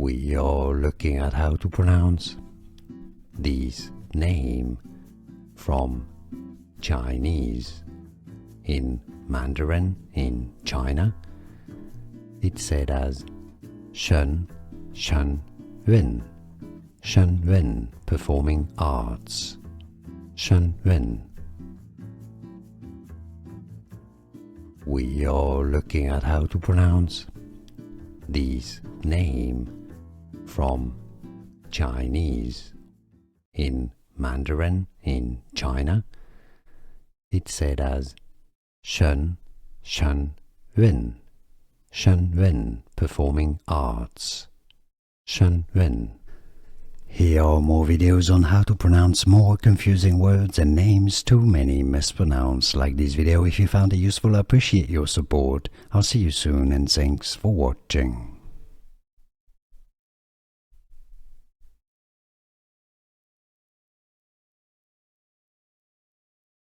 We are looking at how to pronounce these names from Chinese. In Mandarin in China, it's said as Shen Yun, Shen Yun, performing arts, Shen Yun. We are looking at how to pronounce these names from Chinese. In Mandarin in China, it's said as Shen Yun, Shen Yun, performing arts, Shen Yun. Here are more videos on how to pronounce more confusing words and names too many mispronounced. Like this video if you found it useful. I appreciate your support. I'll see you soon and thanks for watching.